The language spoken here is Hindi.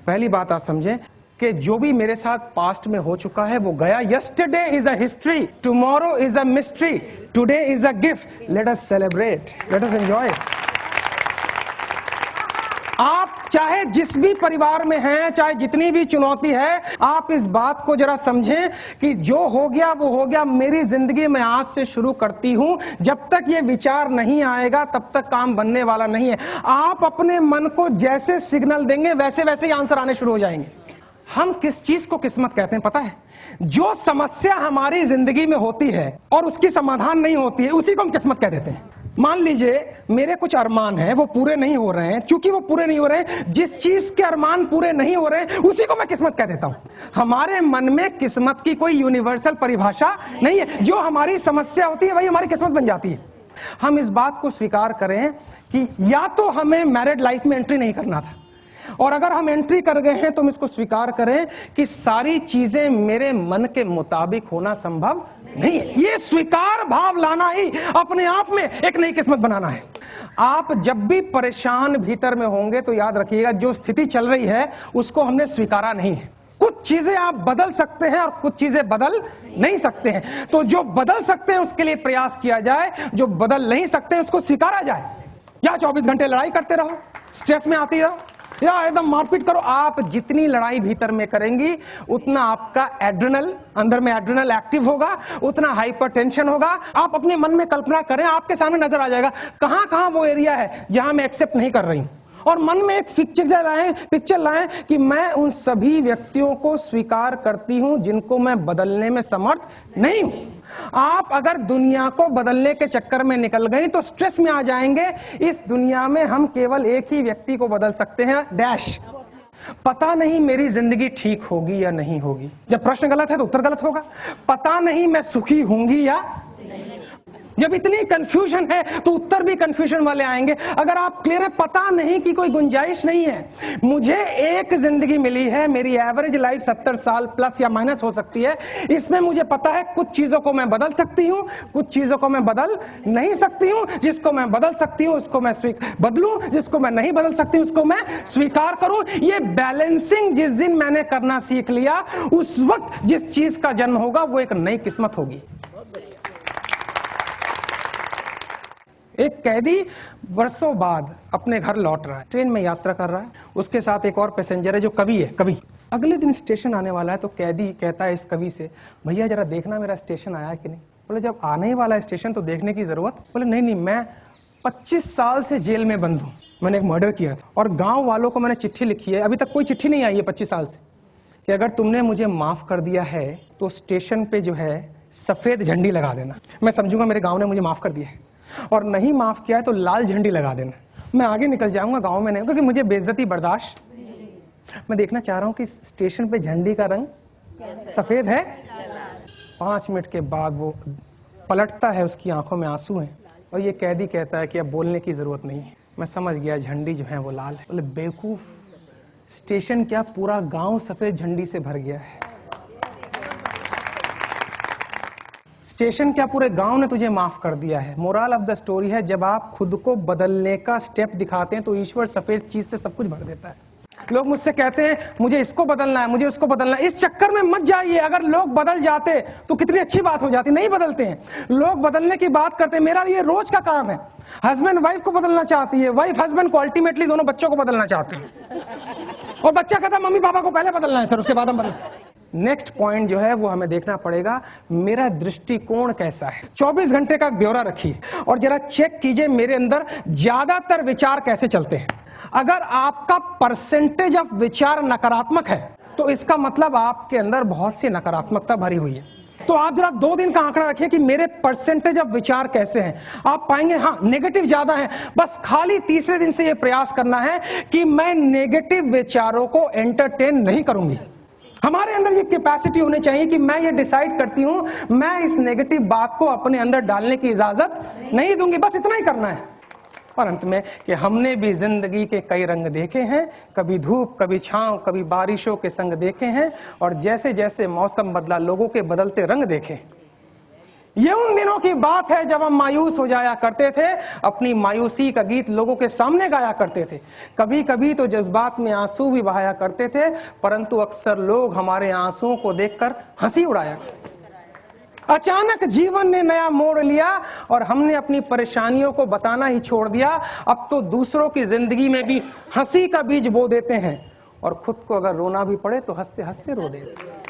पहली बात आप समझें कि जो भी मेरे साथ पास्ट में हो चुका है वो गया। Yesterday is a history, tomorrow is a mystery, today is a gift, let us celebrate, let us enjoy. आप चाहे जिस भी परिवार में हैं, चाहे जितनी भी चुनौती है, आप इस बात को जरा समझें कि जो हो गया वो हो गया। मेरी जिंदगी में आज से शुरू करती हूं, जब तक ये विचार नहीं आएगा तब तक काम बनने वाला नहीं है। आप अपने मन को जैसे सिग्नल देंगे वैसे वैसे ही आंसर आने शुरू हो जाएंगे। हम किस चीज को किस्मत कहते हैं पता है? जो समस्या हमारी जिंदगी में होती है और उसकी समाधान नहीं होती है, उसी को हम किस्मत कह देते हैं। मान लीजिए मेरे कुछ अरमान हैं, वो पूरे नहीं हो रहे हैं। चूंकि वो पूरे नहीं हो रहे हैं, जिस चीज के अरमान पूरे नहीं हो रहे हैं उसी को मैं किस्मत कह देता हूं। हमारे मन में किस्मत की कोई यूनिवर्सल परिभाषा नहीं है। जो हमारी समस्या होती है वही हमारी किस्मत बन जाती है। हम इस बात को स्वीकार करें कि या तो हमें मैरिड लाइफ में एंट्री नहीं करना था, और अगर हम एंट्री कर गए हैं तो हम इसको स्वीकार करें कि सारी चीजें मेरे मन के मुताबिक होना संभव नहीं है। ये स्वीकार भाव लाना ही अपने आप में एक नई किस्मत बनाना है। आप जब भी परेशान भीतर में होंगे तो याद रखिएगा, जो स्थिति चल रही है उसको हमने स्वीकारा नहीं है। कुछ चीजें आप बदल सकते हैं और कुछ चीजें बदल नहीं सकते हैं। तो जो बदल सकते हैं उसके लिए प्रयास किया जाए, जो बदल नहीं सकते हैं उसको स्वीकारा जाए। या 24 घंटे लड़ाई करते रहो, स्ट्रेस में आती रहो, या एकदम मारपीट करो। आप जितनी लड़ाई भीतर में करेंगी उतना आपका एड्रेनल, अंदर में एड्रेनल एक्टिव होगा, उतना हाइपरटेंशन होगा। आप अपने मन में कल्पना करें, आपके सामने नजर आ जाएगा कहां कहां वो एरिया है जहां मैं एक्सेप्ट नहीं कर रही हूं, और मन में एक पिक्चर लाएं कि मैं उन सभी व्यक्तियों को स्वीकार करती हूं जिनको मैं बदलने में समर्थ नहीं हूं। आप अगर दुनिया को बदलने के चक्कर में निकल गई तो स्ट्रेस में आ जाएंगे। इस दुनिया में हम केवल एक ही व्यक्ति को बदल सकते हैं, डैश। पता नहीं मेरी जिंदगी ठीक होगी या नहीं होगी। जब प्रश्न गलत है तो उत्तर गलत होगा। पता नहीं मैं सुखी होंगी या जब इतनी कंफ्यूजन है तो उत्तर भी कंफ्यूजन वाले आएंगे। अगर आप क्लियर है, पता नहीं की कोई गुंजाइश नहीं है। मुझे एक जिंदगी मिली है, मेरी एवरेज लाइफ 70 साल प्लस या माइनस हो सकती है। इसमें मुझे पता है कुछ चीजों को मैं बदल सकती हूं, कुछ चीजों को मैं बदल नहीं सकती हूं। जिसको मैं बदल सकती हूं उसको मैं बदलूं, जिसको मैं नहीं बदल सकती हूं उसको मैं स्वीकार करूं। ये बैलेंसिंग जिस दिन मैंने करना सीख लिया, उस वक्त जिस चीज का जन्म होगा वो एक नई किस्मत होगी। एक कैदी वर्षों बाद अपने घर लौट रहा है, ट्रेन में यात्रा कर रहा है, उसके साथ एक और पैसेंजर है जो कवि है। कवि अगले दिन स्टेशन आने वाला है तो कैदी कहता है इस कवि से, भैया जरा देखना मेरा स्टेशन आया कि नहीं। बोले जब आने ही वाला है स्टेशन तो देखने की जरूरत। बोले नहीं, मैं 25 साल से जेल में बंद हूँ, मैंने एक मर्डर किया था और गाँव वालों को मैंने चिट्ठी लिखी है, अभी तक कोई चिट्ठी नहीं आई है 25 साल से, कि अगर तुमने मुझे माफ कर दिया है तो स्टेशन पे जो है सफेद झंडी लगा देना, मैं समझूंगा मेरे गाँव ने मुझे माफ कर दिया है, और नहीं माफ किया है तो लाल झंडी लगा देना। मैं आगे निकल जाऊंगा, गांव में नहीं, क्योंकि मुझे बेइज्जती बर्दाश्त। मैं देखना चाह रहा हूं कि स्टेशन पे झंडी का रंग सफेद है। 5 मिनट के बाद वो पलटता है, उसकी आंखों में आंसू हैं, और ये कैदी कहता है कि अब बोलने की जरूरत नहीं है, मैं समझ गया झंडी जो है वो लाल है। बोले बेवकूफ, स्टेशन क्या पूरा गांव सफेद झंडी से भर गया है। स्टेशन क्या पूरे गांव ने तुझे माफ कर दिया है। मोरल ऑफ द स्टोरी है, जब आप खुद को बदलने का स्टेप दिखाते हैं तो ईश्वर सफेद चीज से सब कुछ भर देता है। लोग मुझसे कहते हैं मुझे इसको बदलना है, मुझे उसको बदलना है। इस चक्कर में मत जाइए। अगर लोग बदल जाते तो कितनी अच्छी बात हो जाती। नहीं बदलते हैं लोग, बदलने की बात करते हैं। मेरा ये रोज का काम है। हस्बैंड वाइफ को बदलना चाहती है, वाइफ हस्बैंड को, अल्टीमेटली दोनों बच्चों को बदलना चाहते हैं, और बच्चा कहता है मम्मी पापा को पहले बदलना है सर, उसके बाद हम बदल। नेक्स्ट पॉइंट जो है वो हमें देखना पड़ेगा, मेरा दृष्टिकोण कैसा है। 24 घंटे का ब्यौरा रखिए और जरा चेक कीजिए मेरे अंदर ज्यादातर विचार कैसे चलते हैं। अगर आपका परसेंटेज ऑफ विचार नकारात्मक है तो इसका मतलब आपके अंदर बहुत सी नकारात्मकता भरी हुई है। तो आप जरा 2 दिन का आंकड़ा रखिए कि मेरे परसेंटेज ऑफ विचार कैसे हैं। आप पाएंगे हाँ नेगेटिव ज्यादा है। बस खाली तीसरे दिन से यह प्रयास करना है कि मैं नेगेटिव विचारों को एंटरटेन नहीं करूंगी। हमारे अंदर ये कैपेसिटी होनी चाहिए कि मैं ये डिसाइड करती हूं मैं इस नेगेटिव बात को अपने अंदर डालने की इजाजत नहीं दूंगी। बस इतना ही करना है। और अंत में कि हमने भी जिंदगी के कई रंग देखे हैं, कभी धूप, कभी छांव, कभी बारिशों के संग देखे हैं, और जैसे जैसे मौसम बदला लोगों के बदलते रंग देखे। ये उन दिनों की बात है जब हम मायूस हो जाया करते थे, अपनी मायूसी का गीत लोगों के सामने गाया करते थे। कभी कभी तो जज्बात में आंसू भी बहाया करते थे, परंतु अक्सर लोग हमारे आंसुओं को देखकर हंसी उड़ाया। अचानक जीवन ने नया मोड़ लिया और हमने अपनी परेशानियों को बताना ही छोड़ दिया। अब तो दूसरों की जिंदगी में भी हंसी का बीज बो देते हैं और खुद को अगर रोना भी पड़े तो हंसते हंसते रो देते हैं।